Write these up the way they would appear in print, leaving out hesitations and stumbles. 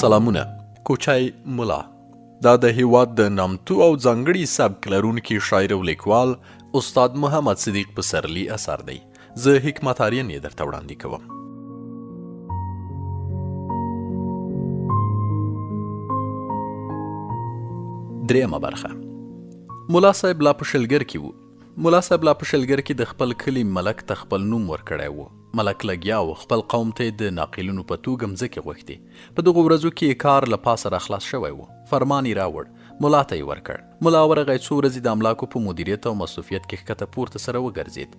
سلامونه. کوچای ملا دا د هیواد د نامتو او ځانګړي سبک لرونکي شاعر او لیکوال استاد محمد صدیق پسرلي اثر دی. زه حکمت آرین یې درته وړاندې کوم. دریمه برخه. ملا صاحب لا په شلګر کې و. ملا صاحب لا په شلګر کې د خپل کلي ملک ته خپل نوم ورکړی و. ملک لګیا و خپل قوم ته د ناقلونو په توګه مځکې غوښتې. په دغو ورځو کې کار له پاسه راخلاص شوی و. فرمان یې راوړ، ملا ته یې ورکړ. ملا ورغی، څو ورځې د املاکو په مدیریت او مصروفیت کې ښکته پورته سره وګرځېد.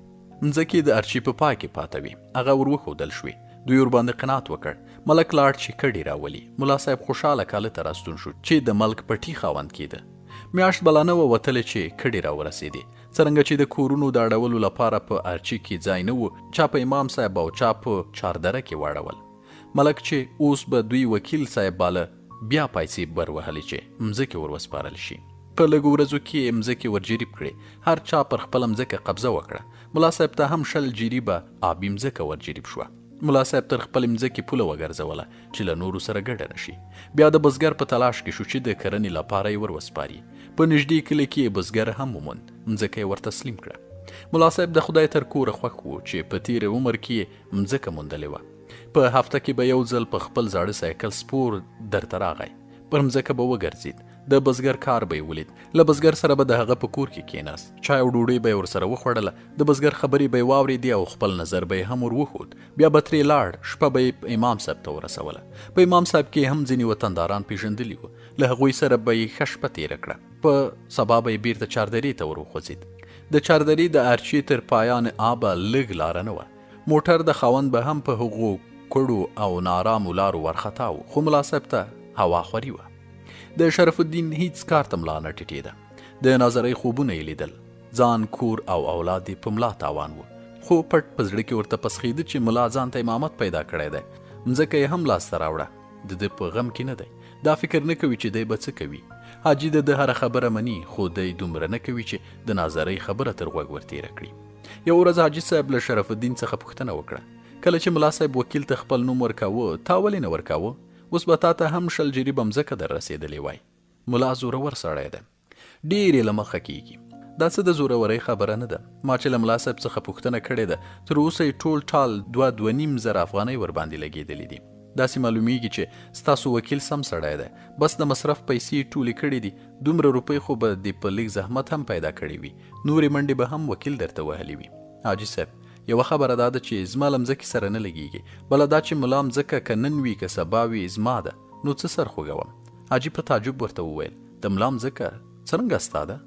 مځکې د ارچي په پای کې پاته وي، هغه ور وښودل شوې. دوی ورباندې قناعت وکړ. ملک لاړ چې کډې راولي. ملا صاحب خوشحاله کاله ته راستون شو چې د ملک پټي خاوند کېده. میاشت بلا نه وه وتلې چې کډې راورسېدې. څرنګه چې د کورونو د اړولو لپاره په ارچي کې ځای نه و، چا په امام صاحب او چا په چاردره کې واړول. ملک چې اوس به دوی وکیل صاحب باله، بیا پیسې بر وهلې چې مځکې ور وسپارل شي. په لږو ورځو کې مځکې ور جریب کړې. هر چا پر خپله مځکه قبضه وکړه. ملا صاحب ته هم 20 جریبه آبي مځکه ور جریب شوه. ملا صاحب تر خپل مځکې پوله وګرځوله چې له نورو سره ګډه نشي. بیا د بزګر په تلاش کې شو چې د کرنې لپاره یې ور وسپاري. په نږدې کلي کې بزګر هم وموند. مځکه یې ور تسلیم کړه. ملا صاحب د خدای تر کوره خوښ و چې په تېره عمر کې مځکه موندلې وه. په هفته کې به یو ځل په خپل زاړه سایکل سپور درته راغی. پر مځکه به وګرځېد. د بزګر کار به یې ولید. له بزګر سره به د هغه په کور کې کېناست. چای او ډوډۍ به یې ورسره وخوړله. د بزګر خبرې به یې واورېدې او خپل نظر به یې هم ور وښود. بیا به ترې لاړ. شپه به یې امام صاحب ته ورسوله. په امام صاحب کې هم ځینې وطنداران پېژندلي وو. له هغوی سره به یې ښه شپه تېره کړه. په سبا به یې بیرته چاردرې ته ور وخوځېد. د چاردرې د ارچي تر پایان آبه لږ لاره نه وه. موټر د خاوند به هم په هغو کړو او نارامو لارو ورخطا و. خو ملا صاحب ته هوا خوري وه. د شرف الدین هیڅ کار ته ملا نه ټیټېده. د ناظرۍ خوبونه یې لیدل. ځان، کور او اولاد یې په ملا تاوان و. خو پټ په زړه کې ورته پسخېده چې ملا ځان ته امامت پیدا کړی دی. مځکه یې هم لاسته راوړه. د ده په غم کې نه دی. دا فکر نه کوي چې دی به څه کوي. حاجي د ده هره خبره مني، خو دی دومره نه کوي چې د ناظرۍ خبره تر غوږ ورتېره کړي. یو ورځ حاجي صاحب له شرف الدین څخه پوښتنه وکړه، کله چې ملا صاحب وکیل ته خپل نوم ورکاوه، تا ولې نه ورکاوه؟ اوس به تا ته هم 20 جریبه مځکه در رسېدلې وای. ملا زورور سړی دی، ډېر یې له مخه کېږي. دا څه د زورورۍ خبره نه ده. ما چې له ملا صاحب څخه پوښتنه کړې ده، تر اوسه یې ټول ټال 2.5 زره افغانۍ ورباندې لګېدلې دي. داسې معلومیږي چې ستاسو وکیل سم سړی دی. بس د مصرف پیسې ټولې کړې دي. دومره روپۍ خو به د په لږ زحمت هم پیدا کړې وي. نورې منډې به هم وکیل درته وهلې وي. حاجي صاحب، یوه خبره دا ده چې زما له مځکې سره نه لګېږي. بله دا چې ملا مځکه که نن وي که سبا وي زما ده، نو څه سر خوږوم؟ حاجي په تعجب ورته وویل، د ملا مځکه څرنګه ستا ده؟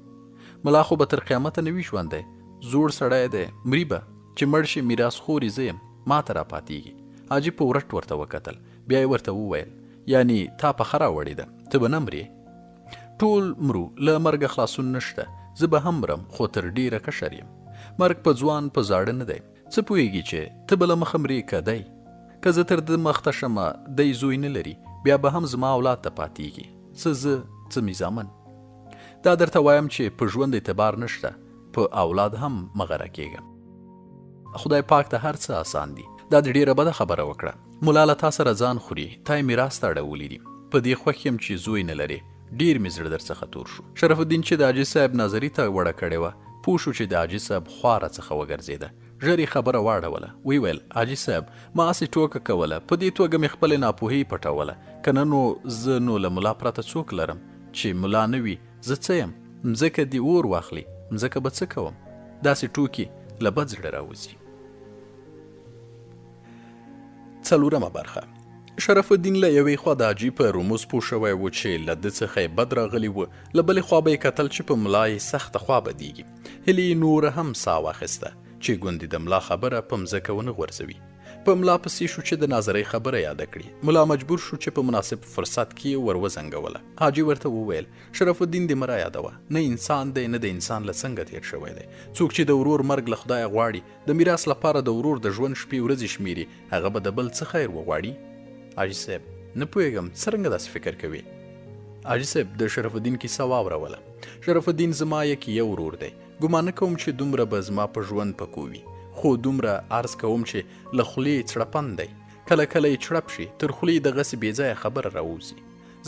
ملا خو به تر قیامته نه وي ژوندی. زوړ سړی دی، مري به. چې مړ شي میراث خوري زه یم، ما ته راپاتېږي. حاجي په ورټ ورته وکتل. بیا یې ورته وویل، یعنی تا پخه راوړې ده، ته به نه مرې؟ ټول مرو، له مرګه خلاصون نشته. زه به هم مرم، خو تر ډېره کشر یم. مرګ په ځوان په زاړه نه دی. څه پوهېږي چې ته به له مخه مرې که دی؟ که زه تر ده مخته شمه، دی زوی نه لري، بیا به هم زما اولاد ته پاتېږي. څه زه، څه مې زامن. دا درته وایم چې په ژوند اعتبار نشته، په اولاد هم مه غره کېږه. خدای پاک ته هر څه آسان دي. دا د ډېره بده خبره وکړه. ملا له تا سره ځان خوري، تا یې میراث ته اړولي دي. په دې خوښ یم چې زوی نه لرې. ډېر مې زړه در څخه تور شو. شرف الدین چې د حاجي صاحب ناظري ته وړه کړې وه، پوه شو چې د حاجي صاحب خوا راڅخه وګرځېده. ژر یې خبره واړوله. ویې ویل، حاجي صاحب، ما هسې ټوکه کوله، په دې توګه مې خپلې ناپوهۍ پټوله. که نه نو زه نو له ملا پرته څوک لرم؟ چې ملا نه وي زه څه یم؟ مځکه دې اور واخلي، مځکه به څه کوم؟ داسې ټوکې له بد زړه راوځي. څلورمه برخه. شرف الدین له یوې خوا د حاجي په رموز پوه شوی و چې له ده څخه یې بد راغلی و. له بلې خوا به یې کتل چې په ملا یې سخته خوا بدېږي. هیلې یې نوره هم ساه واخیسته چې ګوندې د ملا خبره په مځکه ونه غورځوي. په ملا پسې شو چې د ناظرۍ خبره یاده کړي. ملا مجبور شو چې په مناسب فرصت کې یې ور وزنګوله. حاجي ورته وویل، شرف الدین دې مه رایادوه. نه انسان دی، نه د انسان له څنګه تېر شوی دی. څوک چې د ورور مرګ له خدایه غواړي، د میراث لپاره د ورور د ژوند شپې ورځې شمېري، هغه به د بل څه خیر وغواړي؟ حاجي صاحب، نه پوهېږم څرنګه داسې فکر کوي. حاجي صاحب د شرف الدین کیسه واوروله. شرف الدین زما یو ورور دی. ګمان نه کوم چې دومره به زما په ژوند پکو وي. خو دومره عرض کوم چې له خولې څړپن دی. کله کله یې چړپ شي تر خولې دغسې بېځایه خبره راووځي.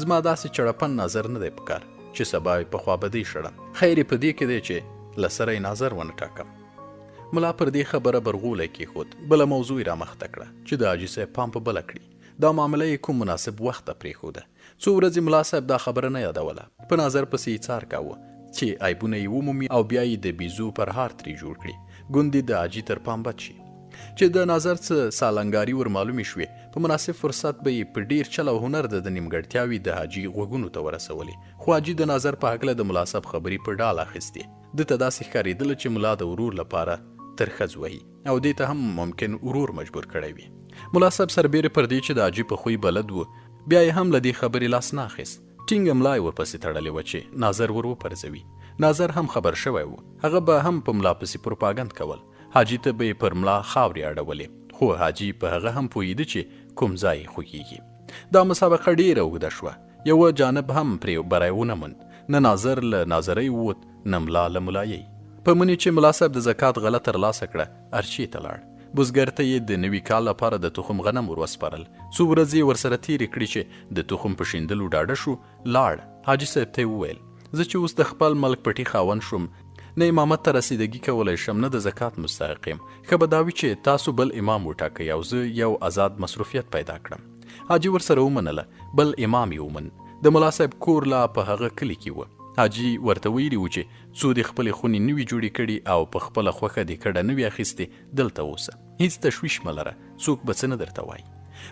زما داسې چړپن نظر نه دی پکار چې سبا یې په خوابدۍ شړم. خیر یې په دې کې دی چې له سره یې نظر ونه ټاکم. ملا پر دې خبره برغولی کېښود. بله موضوع یې رامخته کړه چې د حاجي صاحب پام په بله کړي. دا معامله یې کوم مناسب وخت ته پرېښوده. څو ورځې ملا صاحب دا خبره نه یادوله. په نظر پسې یې څار کاوه چې عیبونه یې ومومي او بیا یې د بیزو پر هار ترې جوړ کړي، ګوندې د حاجي تر پام بد شي. چې د نظر څه سالنګاري ور معلومې شوې، په مناسب فرصت به یې په ډیر چل او هنر د نیمګړتیاوې د حاجي غوږونو ته ورسولې. خو حاجي د نظر په هکله د ملا صاحب خبرې په ډال اخیستې. ده ته داسې ښکارېدله چې ملا د ورور لپاره ترخه وهي او دې ته هم ممکن ورور مجبور کړی وي. ملا صاحب سربیرې پر دې چې د حاجي په خوی بلد و، بیا یې هم له دې خبرې لاس نه اخیست. ټینګه ملا یې ورپسې تړلې وه چې ناظر ور وپرځوي. ناظر هم خبر شوی و، هغه به هم په ملا پسې پروپاګند کول. حاجي ته به یې پر ملا خاورې اړولې، خو حاجي په هغه هم پوهېده چې کوم ځای یې خوښېږي. دا مسابقه ډېره اوږده شوه، یوه جانب هم پرې بری ونه موند. نه ناظر له ناظرۍ ووت، نه ملا له ملایۍ. په مني چې ملا صاحب د زکات غله ترلاسه کړه، ارچې ته لاړ. بزګر ته یې د نوي کال لپاره د تخم غنم ور وسپارل. څو ورځې یې ورسره تېرې کړي چې د تخم په شیندلو ډاډه شو. لاړ. حاجي صاحب ته یې وویل زه چې اوس د خپل ملک پټي خاوند شوم، نه امامت ته رسیدګي کولی شم، نه د زکات مستحق یم. ښه به دا وي چې تاسو بل امام وټاکئ او زه یو آزاد مصروفیت پیدا کړم. حاجي ورسره ومنله. بل امام یې ومن. د ملا صاحب کور لا په هغه کلي کې و. حاجي ورته ویلي و چې څو د خپلې خونې نوي جوړې کړي او په خپله خوښه دې کډه نوي اخیستې، دلته اوسه، هیڅ تشویش مه لره، څوک به څه نه درته وایي.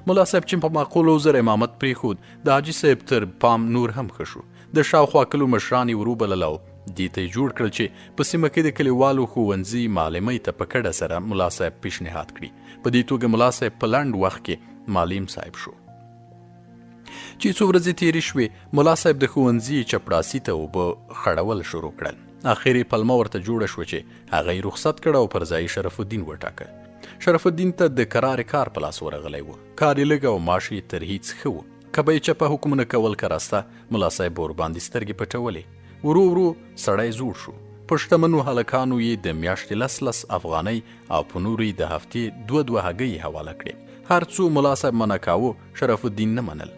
ملا صاحب چې په معقولو زر امامت پرېښود، د حاجي صاحب تر پام نور هم ښه شو. د شاوخوا کلو مشران یې وروبلل او دې ته یې جوړ کړل چې په سیمه کې د کلیوالو ښوونځي معلمۍ ته په کډه سره ملا صاحب پیشنهاد کړي. په دې توګه ملا صاحب په لنډ وخت کې معلم صاحب شو. چې څو ورځې تېرې شوې، ملا صاحب د ښوونځي چپړاسي ته اوبه خړول شروع کړل. اخر یې پلمه ورته جوړه شوه چې هغه یې رخصت کړه او پر ځای شرف الدین وټاکه. شرف الدین ته د کرارې کار په لاس ورغلی و. کار یې لږ او معاش یې تر هیڅ ښه و. که به یې چپه حکمونه کول که راسته، ملا صاحب به ورباندې سترګې پټولې. ورو ورو سړی زوړ شو. په شتمنو هلکانو یې د میاشتې 10 افغانۍ او په نورو یې د هفتې 2 هګۍ حواله کړې. هر څو ملا صاحب منع کاوه، شرف الدین نه منل.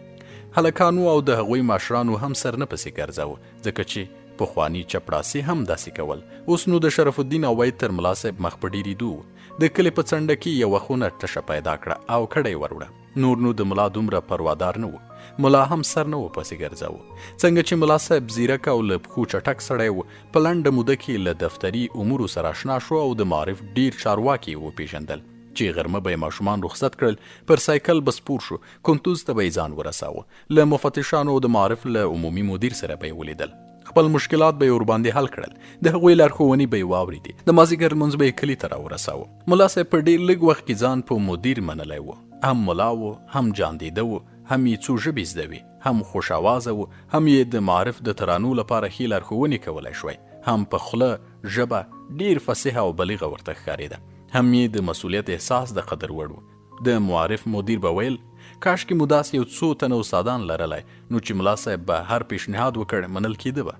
هلکانو او د هغوی ماشرانو هم سر نه پسې ګرځاوه، ځکه چې پخواني چپړاسي هم داسې کول. اوس نو د شرف الدین عوید تر ملا صاحب مخ په ډېرېدو و. د کلي په څنډه کې یوه خونه ټشه پیدا کړه او کډه یې وروړه. نور نو د ملا دومره پروادار نه و. ملا هم سر نه و پسې ګرځاوه. څنګه چې ملا صاحب زیرک او له پښو چټک سړی و، په لنډه موده کې له دفتري امورو سره اشنا شو او د معارف ډېر چارواکي یې وپېژندل. چې غرمه به یې ماشومان رخصت کړل، پر سایکل به سپور شو، کندوز ته به یې ځان ورساوه. له مفتشانو او د معارف له عمومي مدیر سره به یې ولیدل. خپل مشکلات به یې ورباندې حل کړل. د هغوی لارښوونې به یې واورېدې. د مازدیګر لمونځ به یې کلي ته راورساوه. ملا صاحب په ډېر لږ وخت کې ځان په مدیر منلی و. هم ملا و، هم جاندیده و، هم یې څو ژبې زده وې، هم خوش آوازه و، هم یې د معارف د ترانو لپاره ښې لارښوونې کولی شوی، هم په خوله ژبه ډېر فصیحه او بلیغه ورته ښکارېده، هم یې د مسؤلیت احساس د قدر وړ و. د معارف مدیر به ویل کاشکې مو داسې یو څو تنه استادان لرلی، نو چې ملا صاحب به هر پیشنهاد وکړ منل کېده به.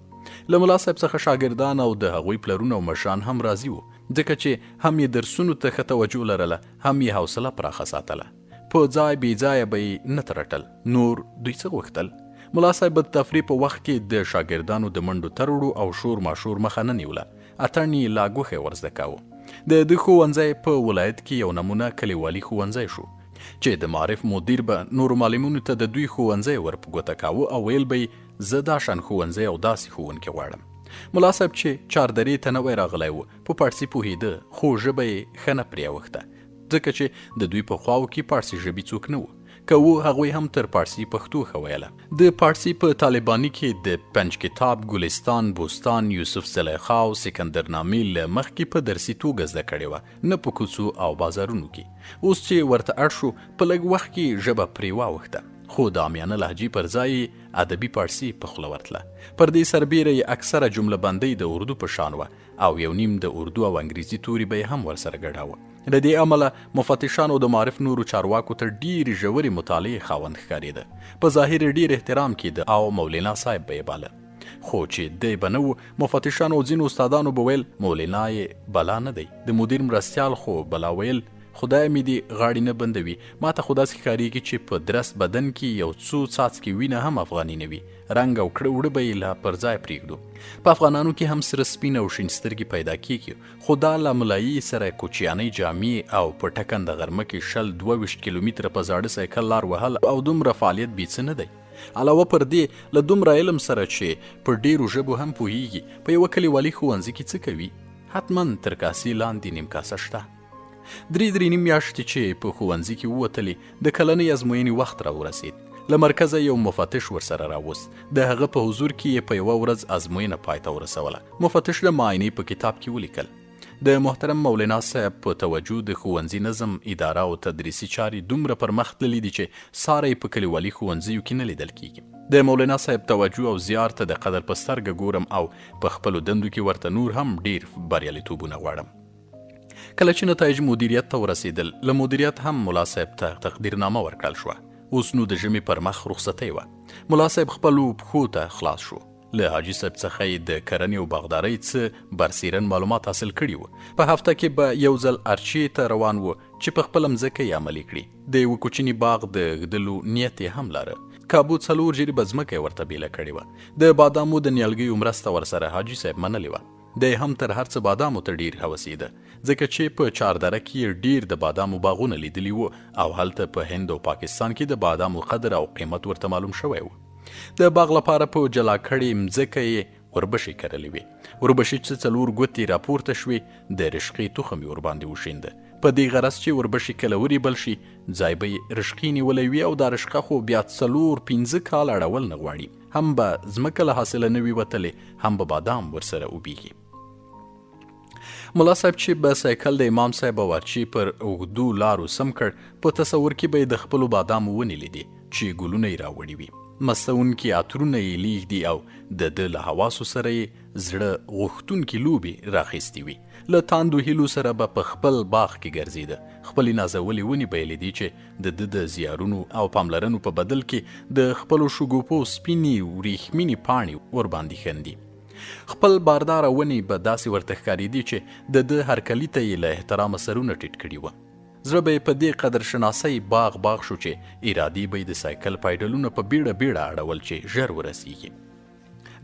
له ملا صاحب څخه شاګردان او د هغوی پلرونه او مشران هم راضي وو، ځکه چې هم یې درسونو ته ښه توجه لرله، هم یې حوصله پراخه ساتله. په ځای بې ځایه به یې نه ترټل. نور دوی څه غوښتل؟ ملا صاحب به د تفریح په وخت کې د شاګردانو د منډو تروړو او شور ماشور مخه نه نیوله. اتڼ یې لا ګوښی ورزده کاوه. د ده ښوونځی په ولایت کې یو نمونه کلیوالي ښوونځی شو، چې د معارف مدیر به نورو معلمونو ته د دوی ښوونځی ور په ګوته کاوه او ویل به یې زه دا شان ښوونځی او داسې ښوونکی غواړم. ملا صاحب چې چاردرې ته نوی راغلی و، په پارسي پوهېده، خو ژبه یې ښه نه پرې اوښته، ځکه چې د دوی په خواو کې پارسي ژبې څوک نه و. که و هغوی هم تر پارسي پښتو ښه ویله. د پارسي په طالباني کې د پنج کتاب، ګلستان، بوستان، یوسف زلیخا او سکندر نامې له مخکې په درسي توګه زده کړې وه، نه په کوڅو او بازارونو کې. اوس چې ورته اړ شو، په لږ وخت کې ژبه پرې واوښته، خو د عامیانه لهجې پر ځای ادبي پارسي په خوله ورتله. پر دې سربیره یې اکثره جمله بندۍ د اردو په شان وه او یو نیم د اردو او انګریزي توري به یې هم ورسره ګډاوه. له دې امله مفتشانو د معارف نورو چارواکو ته ډېرې ژورې مطالعې خاوند ښکارېده. په ظاهر یې ډېر احترام کېده او مولانا صاحب به یې باله، خو چې دی به نه و، مفتشانو او ځینو استادانو به ویل مولانا یې بلا نه دی، د مدیر مرستیال خو بلا ویل خدای مې دې غاړې نه بندوي. ما ته خو داسې ښکارېږي چې په درست بدن کې یو څو څاڅکي وینه هم افغاني نه وي. رنګ او کړه وړه به یې لا پر ځای پرېږدو. په افغانانو کې هم سره سپین او شین سترګې پیدا کېږي، خو دا له ملایي سره کوچیانۍ جامې او په ټکنده غرمه کې 22 کیلومتره په زاړه سایکل لار وهل او دومره فعالیت بې څه نه دی. علاوه پر دې له دومره علم سره چې په ډېرو ژبو هم پوهیږي، په یوه کلیوالي ښوونځي کې څه کوي؟ حتما تر کاسې لاندې نیم کاسه شته. 3 نیم میاشتې چې په ښوونځي کې ووتلې، د کلنۍ ازموینې وخت راورسېد. له مرکزه یو مفتش ورسره راوست. د هغه په حضور کې یې په یوه ورځ ازموینه پای ته ورسوله. مفتش د معاینې په کتاب کې ولیکل: د محترم مولانا صاحب په توجه د ښوونځي نظم، اداره او تدریسي چارې دومره پر مخ تللي دي چې ساری په کلیوالي ښوونځیو کې نه لیدل کیږي. د مولانا صاحب توجه او زیار ته د قدر په سترګه ګورم او په خپلو دندو کې ورته نور هم ډیر بریالیتوبونه غواړم. کله چې نتایج مدیریت ته ورسېدل، له مدیریت هم ملا صاحب ته تقدیرنامه ورکړل شوه. اوس نو د ژمي پر مخ رخصتۍ وه. ملا صاحب خپلو پښو ته خلاص شو. له حاجي صاحب څخه یې د کرنې او باغدارۍ څه برسیرن معلومات حاصل کړي وو. په هفته کې به یو ځل ارچې ته روان و چې په خپله مځکه یې عملي کړي. د یوه کوچني باغ د ږدلو نیت یې هم لاره. کابو 4 جریبه ځمکه یې ورته بیله کړې وه. د بادامو د نیالګیو مرسته ورسره حاجي صاحب منلې وه. دی هم تر هر څه بادامو ته ډیر هوسېده، ځکه چې په چاردره کې ډیر د بادامو باغونه لیدلي وو او هلته په هند او پاکستان کې د بادامو قدر او قیمت ورته معلوم شوی و. د باغ لپاره په جلا کړې مځکه یې وربشې کرلې وې. وربشې چې 4 ګوتې راپورته شوې، د رشقې تخم یې ورباندې وشینده. په دې غرض چې وربشې کله وریبل شي، ځای به یې رشقې نیولی وي او دا رشقه خو بیا 4-5 کاله اړول نه غواړي. هم به ځمکه له حاصله نه وي وتلې، هم به بادام ورسره اوبېږي. ملا صاحب چې به سایکل د امام صاحب او ارچي پر اوږدو لارو سم کړ، په تصور کې به یې د خپلو بادامو ونې لیدې چې ګلونه یې راوړي وي. مستونکي عطرونه یې لیږدي او د ده له حواسو سره یې زړه غوښتونکي لوبې راخیستې وي. له تاندو هیلو سره به په خپل باغ کې ګرځېده. خپلې نازولې ونې به یې لیدې چې د ده د زیارونو او پاملرنو په بدل کې د خپلو شګوفو سپینې وریښمینې پاڼې ورباندې خندي. خپل بارداره ونې به داسې ورته ښکارېدې چې د ده هرکلي ته یې له احترامه سرونه ټیټ کړي وه. زړه به یې په دې قدر شناسۍ باغ شو چې ارادې به یې د سایکل پایډلونه په بیړه اړول چې ژر ورسیږي.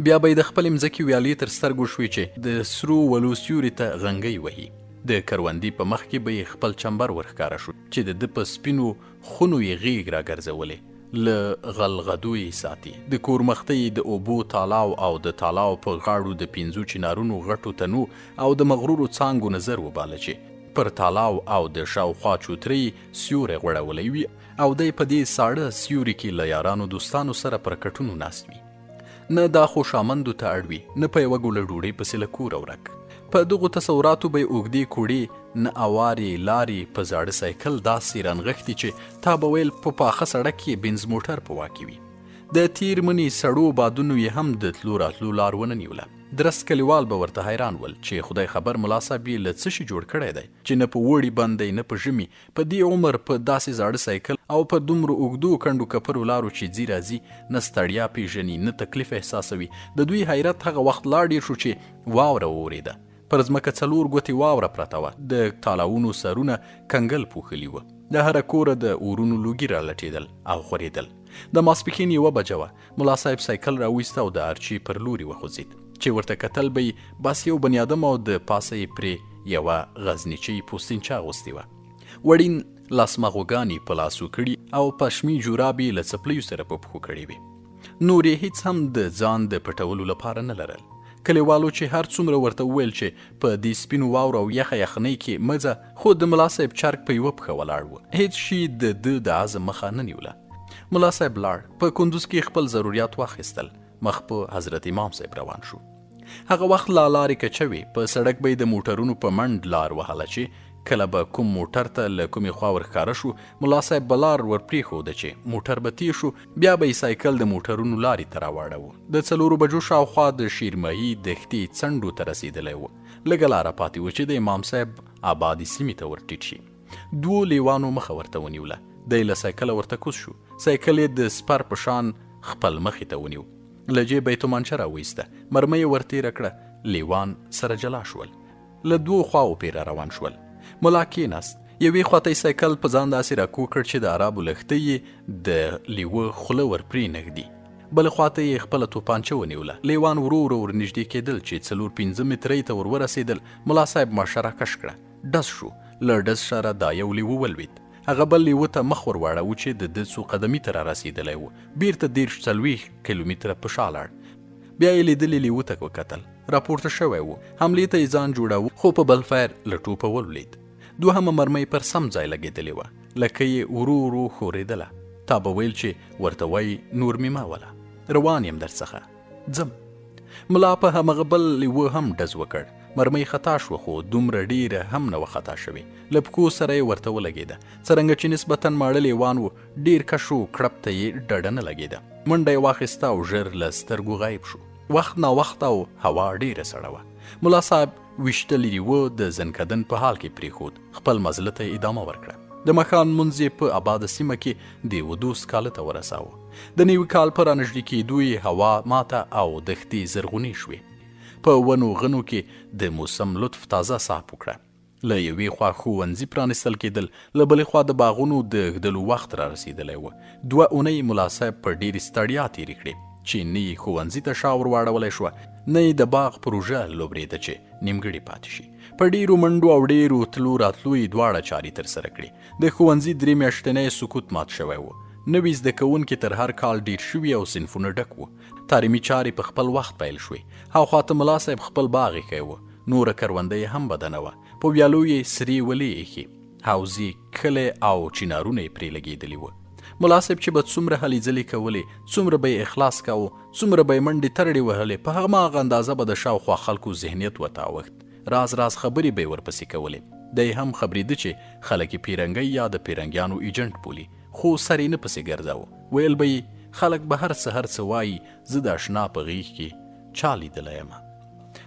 بیا به یې د خپلې مځکې ویالې تر سترګو شوې چې د سرو ولو سیوري ته غنګۍ وهي. د کروندې په مخ کې به یې خپل چمبر ورښکاره شو چې د ده په سپینو خونو یې غیږ راګرځولې. له غلغدو یې ساتي. د کور مخته یې د اوبو تالاو او د تالاو په غاړو د 5 چنارونو غټو تنو او د مغرورو څانګو نظر وباله چې پر تالاو او د شاوخوا چوترې سیوری غوړولی وي او دی په دې ساړه سیوري کې له یارانو دوستانو سره پر کټونو ناست وي. نه دا خوشامندو ته اړ وي، نه په یوه ګوله ډوډۍ پسې له کوره ورک. په دغو تصوراتو به یې اوږدې کوړې، نه اوارې لارې په زاړه سایکل داسې رانغښتي چې تا به ویل په پاخه سړک کې بنز موټر په واکې وي. د تیر مني سړو بادونو یې هم د تلو راتلو لار ونه نیوله. درست کلیوال به ورته حیران ول چې خدای خبر ملا صاحب یې له څه شي جوړ کړی دی چې نه په وړي بند دی، نه په ژمي، په دې عمر په داسې زاړه سایکل او په دومره اوږدو کنډو کپرو لارو چې ځي راځي، نه ستړیا پیژني، نه تکلیف احساسوي. د دوی حیرت هغه وخت لا ډېر شو چې واوره وورېده. پر ځمکه 4 ګوتې واوره پرته وه. د تالاونو سرونه کنګل پوښلي وه. د هره کوره د اورونو لوګي رالټېدل او خورېدل. د ماسپښین 1 بجه وه. ملا صاحب سایکل راویسته او د ارچي پر لوري وخوځېد چې ورته کتل به یې بس یو بني ادم او د پاسه یې پرې یوه غزنیچۍ پوستینچه اغوستې وه. وړین لاسمغوګانې په لاسو کړي او پشمي جورابې له څپلیو سره په پښو کړې وې. نور یې هیڅ هم د ځان د پټولو لپاره نه لرل. کلیوالو چې هر څومره ورته وویل چې په دې سپینو واورو او یخه یخنۍ کې مځه، خو د ملا صاحب چرګ په یوه پښه ولاړ و. هیڅ شي د ده د عزم مخه نه نیوله. ملا صاحب لاړ. په کندوز کې خپل ضروریات واخیستل. مخ په حضرت امام صاحب روان شو. هغه وخت لا لارې کچوي. په سړک به یې د موټرونو په منډ لار وهله چې کله به کوم موټر ته له کومې خوا ورښکاره شو، ملا صاحب به لار ور پرېښوده چې موټر به تیر شو، بیا به یې سایکل د موټرونو لارې ته راواړوه. د 4 بجو شاوخوا د شیرمحي دښتې څنډو ته رسېدلی و. لږه لاره پاتې وه چې د امام صاحب آبادي سیمې ته ور ټیټ شي. 2 لیوانو مخه ورته ونیوله. دی له سایکله ورته کوز شو. سایکل یې د سپر په شان خپل مخې ته ونیو. له جیبه یې تومانچه راویسته. مرمۍ یې ورتېره کړه. لیوان سره جلا شول. له 2 خواو پیره روان شول. ملا کېناست. یوې خواته سایکل په ځان داسې راکوږ کړ چې د عربو لښتۍ یې د لیوه خوله ور پرې نږدي. بل خواته یې خپله توپانچه ونیوله. لیوان ورو ورو ور نږدې کېدل چې 4-5 مترۍ ته ور ورسېدل. ملا صاحب ماشره کش کړه. ډز شو. له ډز سره دا یو لیوه ولوېد. هغه بل لیوه ته مخ ور واړاوه چې د ده څو قدمي ته را رسېدلی و. بیرته 30-40 کیلومتره په شا لاړ. بیا یې لیدلي لیوه ته وکتل. راپورته شوی و. حملې ته یې ځان جوړاوه، خو په بل فایر له ټوپه ولوېد. دوهمه مرمۍ پر سم ځای لګېدلې وه. لکه یې ورو ورو ښورېدله. تا به ویل چې ورته وایي نور مې مه وله، روان یم در څخه ځم. ملا په همغه بل لیوه هم ډز وکړ. مرمۍ خطا شوه، خو دومره ډیره هم نه وه خطا شوې. له پښو سره یې ورته ولګېده. څرنګه چې نسبتا ماړه لیوان و، ډیر کش و، کړپ ته یې ډډه نه لګېده. منډه یې واخیسته او ژر له سترګو غایب شو. وخت ناوخته او هوا ډیره سړه وه. ملا صاحب ویشتلی لیوه د زنکدن په حال کې پرېښود. خپل مزله ته ادامه ورکړه. د ماښام لمونځ یې په آباده سیمه کې د 2 کاله ته ورساوه. د نوي کال په رانږدې کېدو یې هوا ماته او دښتې زرغونې شوې. په ونو غنو کې د موسم لطف تازه ساه وکړه. له یوې خوا ښوونځي پرانیستل کېدل، له بلې خوا د باغونو د ږدلو وخت را رسېدلی و. 2 اونۍ ملا صاحب په ډېرې ستړیا تېرې کړې چې نه یې ښوونځي ته شا ور واړولی شوه، نه یې د باغ پروژه لوبرېده چې نیمګړې پاتې شي. په ډېرو منډو او ډېرو تلو راتلو یې دواړه چارې ترسره کړې. د ښوونځي 3 میاشتنی سکوت مات شوی و. نوي زده کوونکي تر هر کال ډېر شوي او صنفونه ډک وو. تعلیمي چارې په خپل وخت پیل شوې. هاخواته ملا صاحب خپل باغ ایښی و. نوره کرونده یې هم بده نه وه. په ویالو یې سرې ولې ایښي، حوزې، کلی او چینارونه یې پرې لګېدلي وه. ملا صاحب چې به څومره هلې ځلې کولې، څومره به یې اخلاص کاوه، څومره به یې منډې ترړې وهلې، په هماغه اندازه به د شاوخوا خلکو ذهنیت وتاوښت. راز راز خبرې به یې ورپسې کولې. دی هم خبرېده چې خلک یې پیرنګۍ یا د پیرنګیانو ایجنټ بولي، خو سر یې نه پسې ګرځاوه. ویل به یې خلک به هر څه وایي، زه د اشنا په غیږ کې چا لیدلی یم.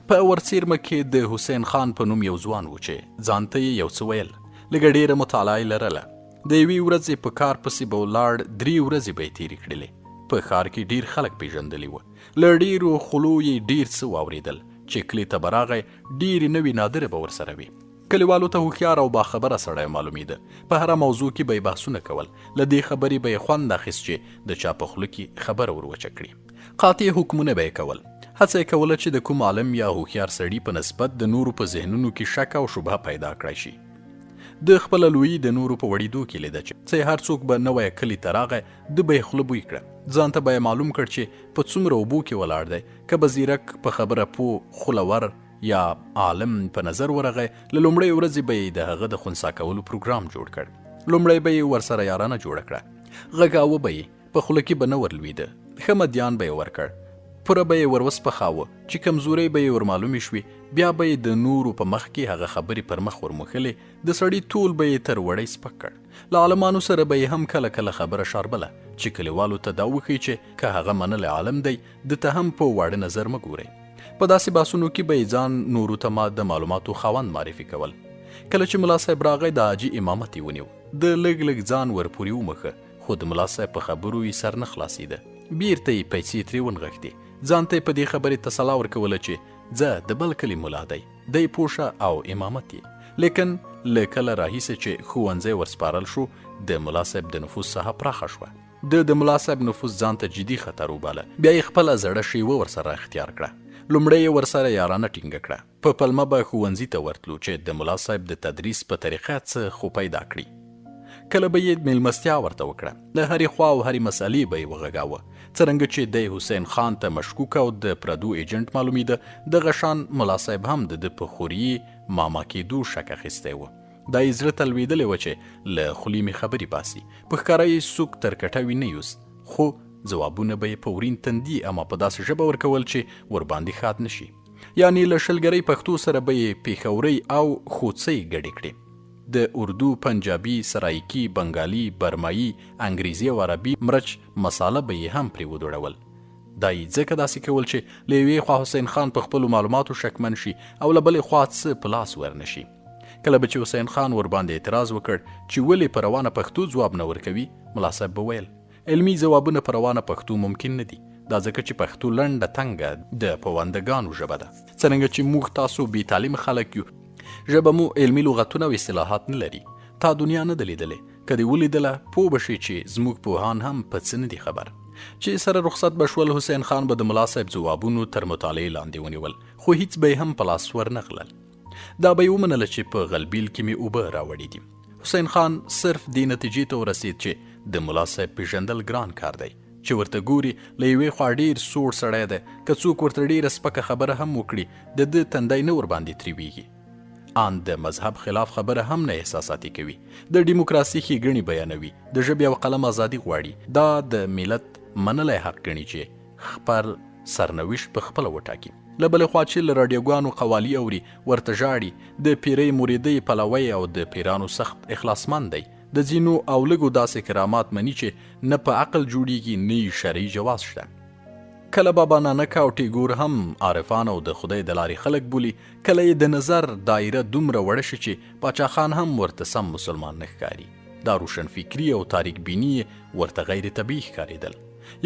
په ورڅیرمه کې د حسین خان په نوم یو ځوان و چې ځانته یې یو څه ویل. لږه ډېره مطالعه یې لرله. د یوې ورځې په کار پسې به ولاړ، 3 ورځې به یې تېرې کړلې. په ښار کې ډېر خلک پیژندلي وه. له ډېرو خولو یې ډېر څه واورېدل. چې کلي ته به راغی، ډېرې نوې نادرې به ورسره وي. کلیوالو ته هوښیار او باخبره سړی معلومېده. په هره موضوع کې به یې بحثونه کول. له دې خبرې به یې خوند اخیست چې د چا په خوله کې خبره ور وچه کړي. قاطع حکمونه به یې کول. هڅه یې کوله چې د کوم عالم یا هوښیار سړي په نسبت د نورو په ذهنونو کې شک او شبهه پیدا کړی شي. د خپله لویي د نورو په وړېدو کې لیده چې هر څوک به نوی کلي ته راغی، د به یې خوله بوی کړه. ځان ته به یې معلوم کړ چې په څومره اوبو کې ولاړ دی. که به زیرک، په خبره پوه، خولور یا عالم په نظر ورغی، له لومړۍ ورځې به یې د هغه د خنثی کولو پروګرام جوړ کړ. لومړی به یې ورسره یارانه جوړه کړه. غږاوه به یې، په خوله کې به نه ورلوېده. ښه مدیان به یې ورکړ. پوره به یې وروسپخاوه چې کمزورۍ به یې ورمعلومې شوې. بیا به یې د نورو په مخ کې هغه خبرې پر مخ ورموښلې. د سړي طول به یې تر وړی سپک کړ. له عالمانو سره به یې هم کله کله خبره شاربله چې کلیوالو ته دا وښیي چې که هغه منلی عالم دی، ده ته هم په واړه نظر مه ګورئ. په داسې بحثونو کې به یې ځان نورو ته د معلوماتو خاوند معرفي کول. کله چې ملا صاحب راغی، د حاجي امامت یې ونیو. د لږ ځان ورپورې ومخه، خو د ملا صاحب په خبرو یې سر نه خلاصېده. بیرته یې پیسې ترې ونغښتې. ځان ته یې په دې خبرې تسلا ورکوله چې ځه، د بل کلي ملا دی پوشه او امامت یې. لیکن له کله راهیسې چې ښوونځی ورسپارل شو، د ملا صاحب د نفوذ ساحه پراخه شوه. د ملا صاحب نفوذ ځان ته جدي خطر وباله. بیا یې خپله زړه شیوه ورسره اختیار کړه. لومړی یې ورسره یارانه ټینګه کړه. په پلمه به ښوونځي ته ورتلو چې د ملا صاحب د تدریس په طریقه څه خو پیدا کړي. کله به یې میلمستیا ورته وکړه. له هرې خوا او هرې مسئلې به یې وغږاوه. څرنګه چې دی حسین خان ته مشکوک او د پردو ایجنټ معلومېده، دغه شان ملا صاحب هم د په خوري ماما کېدو شک اخیستی و. دا یې زړه ته لوېدلی و چې له خولې مې خبرې باسي. په ښکاره یې څوک تر کټوي نه یوست، خو ځوابونه به یې په ورین تندي اما په داسې ژبه ورکول چې ورباندې ښاد نه شي. یعنې له شلګرۍ پښتو سره به یې پېښورۍ او خوڅۍ ګډې کړې. د اردو، پنجابي، سرایکي، بنګالي، برمایي، انګریزي او عربي مرچ مساله به یې هم پرې ودوړول. دا یې ځکه داسې کول چې له یوې خوا حسین خان په خپلو معلوماتو شکمن شي او له بلې خوا څه په لاس ورنه شي. کله به چې حسین خان ورباندې اعتراض وکړ چې ولې په روانه پښتو ځواب نه ورکوي، ملا صاحب به ویل علمي ځوابونه په روانه پښتو ممکن نه دي. دا ځکه چې پښتو لنډه تنګه د پوندګانو ژبه ده. څرنګه چې موږ تاسو بې تعلیم خلک یو، ژبه مو علمي لغتونه او اصطلاحات نه لري. تا دنیا نه ده لیدلې، که دې ولیدله پوه به شي چې زموږ پوهان هم په څه نه دي خبر. چې سره رخصت به شول، حسین خان به د ملا صاحب ځوابونو تر مطالعې لاندې ونیول، خو هیڅ به یې هم په لاس ور نه غلل. دا به یې ومنله چې په غلبیل کې مې اوبه راوړي دي. حسین خان صرف دې نتیجې ته ورسید چې د ملا صاحب پیژندل ګران کار دی، چې ورته ګوري له یوې خوا ډېر سوړ سړی دی، که څوک ورته ډېره سپکه خبره هم وکړي د ده تندی نه ورباندې تریویږي. ان د مذهب خلاف خبره هم نه احساساتي کوي، د ډیموکراسي ښېګڼې بیانوي، د ژبې او قلم ازادي غواړي. دا د ملت منلی حق ګڼي چې خپل سرنوشت په خپله وټاکي. له بلې خوا چې له راډیوګانو قوالي اوري، ورته ژاړي، د پیرۍ مریدۍ پلوی او د پیرانو سخت اخلاصمند دی. د ځینو او لږو داسې کرامات مني چې نه په عقل جوړیږي نه شرعي جواز شته. کله بابا نانک او ټیګور هم عارفان او د خدای د لارې خلک بولي، کله یې د نظر دایره دومره وړه شي چې پاچا خان هم ورته سم مسلمان نه ښکاري. دا روشن فکري او تاریک بیني ورته غیر طبیعي ښکارېدل.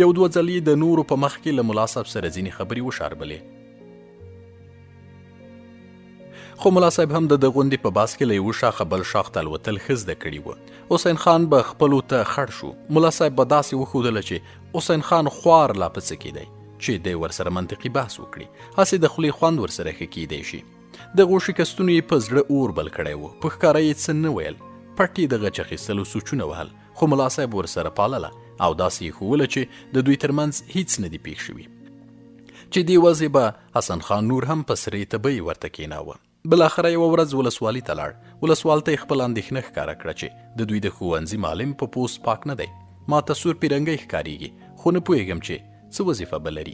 یو دوه ځلې د نورو په مخ کې له ملا صاحب سره ځینې خبرې وشاربلې، خو ملا صاحب هم د غونډې په باس کې له یوه شاخه بل شاخ ته الوتل ښه زده کړي وو. حسین خان به خپلو ته خړ شو. ملا صاحب به داسې وښودله چې حسین خان خوار لا په څه کېدی چې دی ورسره منطقي بحث وکړي، هسې د خولې خوند ورسره ښه کېدی شي. دغو شکستونو یې په زړه اور بل کړی و، په ښکاره یې څه نه ویل، پټ یې د غچ اخیستلو سوچونه وهل، خو ملا صاحب ورسره پالله او داسې یې ښووله چې د دوی ترمنځ هیڅ نه دي پېښ شوي. چې دې وضع به حسن خان نور هم په سرې تبۍ ورته کېناوه. بالاخره یوه ورځ ولسوالي ته لاړ. ولسوال ته یې خپل اندېښنه ښکاره کړه چې د دوی د ښوونځي معلم په پوست پاک نه دی. ما ته سور پیرنګی ښکارېږي، خو نه پوهېږم چې څه وظیفه به لري.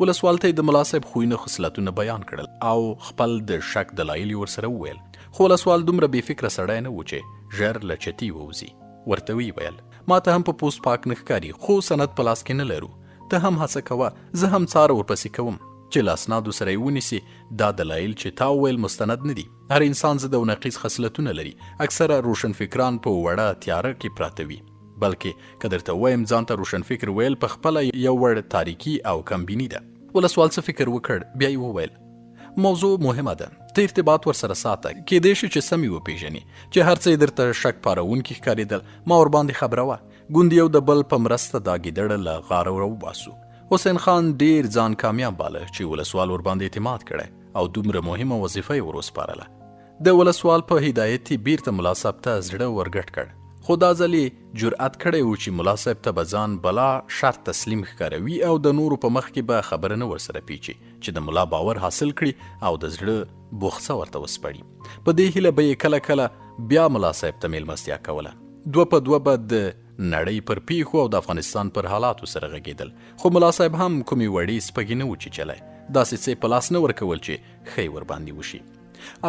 ولسوال ته یې د ملا صاحب خویونه خصلتونه بیان کړل او خپل د شک دلایل یې ورسره وویل. خو ولسوال دومره بې فکره سړی نه و چې ژر له چتي ووځي. ورته ویې ویل ما ته هم په پوست پاک نه ښکاري، خو سند په لاس کې نه لرو. ته هم هڅه کوه، زه هم څاره ورپسې کوم چې له اسنادو سره یې ونیسي. دا دلایل چې تا وویل مستند نه دي. هر انسان ضد او نقیض خصلتونه لري. اکثره روشن فکران په وړه تیاره کې پراته وي، بلکې که درته ووایم ځان ته روشن فکر ویل په خپله یو وړ تاریکي او کمبیني ده. ولسوال څه فکر وکړ، بیا یې وویل موضوع مهمه ده، ته ارتباط ورسره ساته، کیدای شي چې سم یې وپېژنې. چې هر څه یې درته شک پارونکي ښکارېدل، ما ورباندې خبروه. ګوند یو د بل په مرسته دا ګیدړه له غاره راوباسو. حسین خان ډیر ځان کامیاب باله چې ولسوال ورباندې اعتماد کړی او دومره مهمه وظیفه یې وروسپارله. د ولسوال په هدایت یې بیرته ملا صاحب ته زړه ورګډ کړ، خو دا ځل یې جرأت کړی و چې ملا صاحب ته به ځان بلا شرط تسلیم ښکاروي او د نورو په مخ کې به خبره نه ورسره پیچي چې د ملا باور حاصل کړي او د زړه بوخڅه ورته وسپړي. په دې هیله به یې کله کله بیا ملا صاحب ته میلمستیا کوله. دوه په دوه به د نړۍ پر پیښو او د افغانستان پر حالاتو سره غږېدل، خو ملا صاحب هم کومې وړې سپږې نه و چیچلی، داسې څه په لاس نه ورکول چې ښه ورباندې وشي.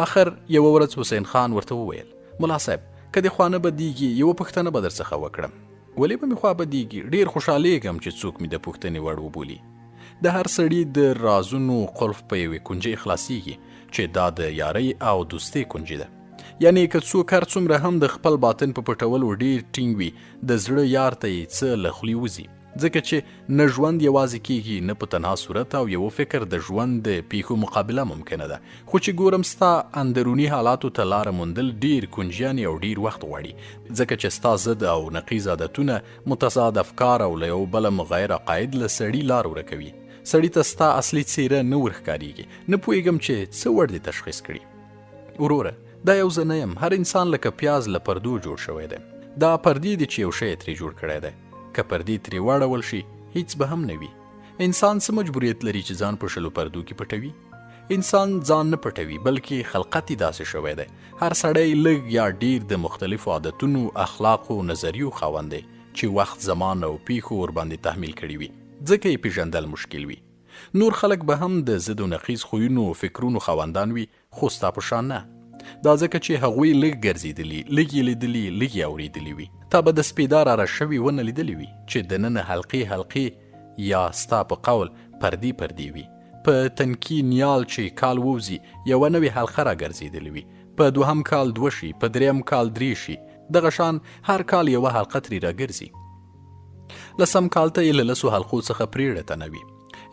آخر یوه ورځ حسین خان ورته وویل ملا صاحب که دې خوا نه بدیږي یوه پوښتنه به درڅخه وکړم. ولې به مې خوا بدیږي؟ ډېر خوشحالېږم چې څوک مې د پوښتنې وړ وبولي. د هر سړي د رازونو قلف په یوې کنجۍ خلاصیږي چې دا د یارۍ او دوستۍ کنجي ده. یعنی که څوک هر څومره هم د خپل باطن په پټولو ډېر ټینګ وي، د زړه یار ته یې څه له خولې وځي، ځکه چې نه ژوند یوازې کېږي، نه په تنها صورت او یو فکر د ژوند د پیښو مقابله ممکنه ده. خو چې ګورم ستا اندروني حالاتو ته لاره موندل ډېر کنجیانې او ډېر وخت غواړي، ځکه چې ستا ضد او نقیض عادتونه، متضاد افکار او له یو بله مغایر عقاید له سړي لار ورکوي. سړي ته ستا اصلي څېره نه ورښکارېږي. نه پوهېږم چې څه وړ دې تشخیص کړي. وروره دا یو زه نه یم، هر انسان لکه پیاز له پردو جوړ شوی دی. دا پردې دي چې یو شی ترې جوړ کړی دی، که پردې ترې واړول شي هیڅ به هم نه وي. انسان څه مجبوریت لري چې ځان په شلو پردو کې پټوي؟ انسان ځان نه پټوي، بلکې خلقت یې داسې شوی دی. هر سړی لږ یا ډیر د مختلفو عادتونو، اخلاقو، نظریو خاوند دی چې وخت، زمان او پیښو ورباندې تحمیل کړي وي، ځکه یې پیژندل مشکل وي. نور خلک به هم د ضد و نقیض خویونو او فکرونو خاوندان وي، خو ستا په شان نه. دا ځکه چې هغوی لږ ګرځېدلي، لږ یې لیدلي، لږ یې اورېدلي وي. تا به د سپېدا را شوي ونه لیدلي وي چې دننه حلقې حلقې یا ستا په قول پردې پردې وي. په تنکي نیال چې کال ووځي یوه نوې حلقه را ګرځېدلې وي، په دوهم کال دوه شي، په دریم کال درې شي، دغه شان هر کال یوه حلقه ترې را ګرځي. لسم کال ته یې له لسو حلقو څخه پرېړه تنوي.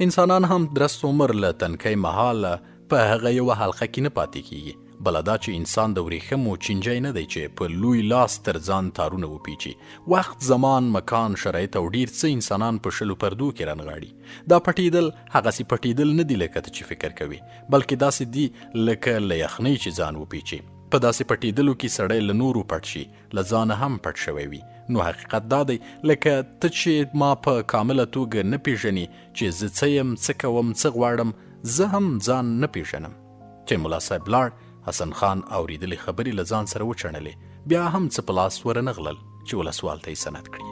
انسانان هم درست عمر له تنکی مهاله په هغه یوه حلقه کې نه پاتې کېږي. بله دا چې انسان د ورېښمو چینجی نه دی چې په لوی لاس تر ځان تارونه وپیچي. وخت، زمان، مکان، شرایط او ډیر څه انسانان په شلو پردو کې رانغاړي. دا پټېدل هغسې پټېدل نه دي لکه ته چې فکر کوي، بلکې داسې دي لکه له یخنۍ چې ځان وپیچي. په داسې پټېدلو کې سړی له نورو پټ شي، له ځانه هم پټ شوی وي. نو حقیقت دا دی لکه ته چې ما په کامله توګه نه پیژنې چې زه څه یم، څه کوم، څه غواړم، زه هم ځان نه پیژنم. چې ملا صاحب لاړ، حسن خان اورېدلې خبرې له ځان سره وچڼلې، بیا هم څه په لاس ورنغلل چې ولسوال ته یې سند کړي.